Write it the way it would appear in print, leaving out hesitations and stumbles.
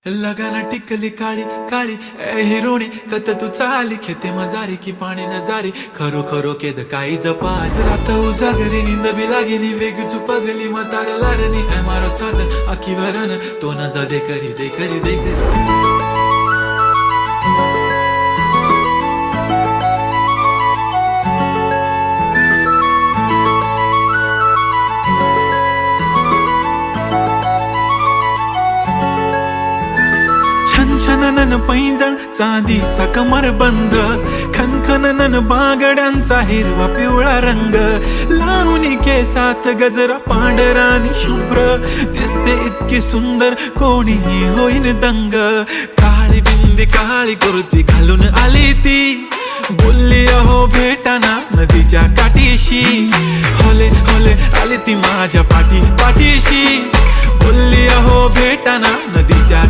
लगाना टिकली काळी काळी ए हिरोणी कत तू चाली खेते मजारी की पाणी नजारी खरो खरो केद काही जपाल रात उजागरी निंद बी लागेनी वेग चुपगली मतार लारणी ए मारो साथ आखी वरन तो न जा दे करी दे करी दे करी छनछनन पैंजण चांदीचा कमर बंद खनखनन बागड्यांचा हिरवा पिवळा रंग लावणी केसात गजरा पांढरा आणि शुभ्र दिसते इतकी सुंदर कोणीही होईन दंग काळी बिंदी काळी कुर्ती घालून आली ती बोलली अहो भेटाना नदीच्या काठीशी होले होले आली ती माझ्या पाठीशी बोलली अहो भेटाना नदीच्या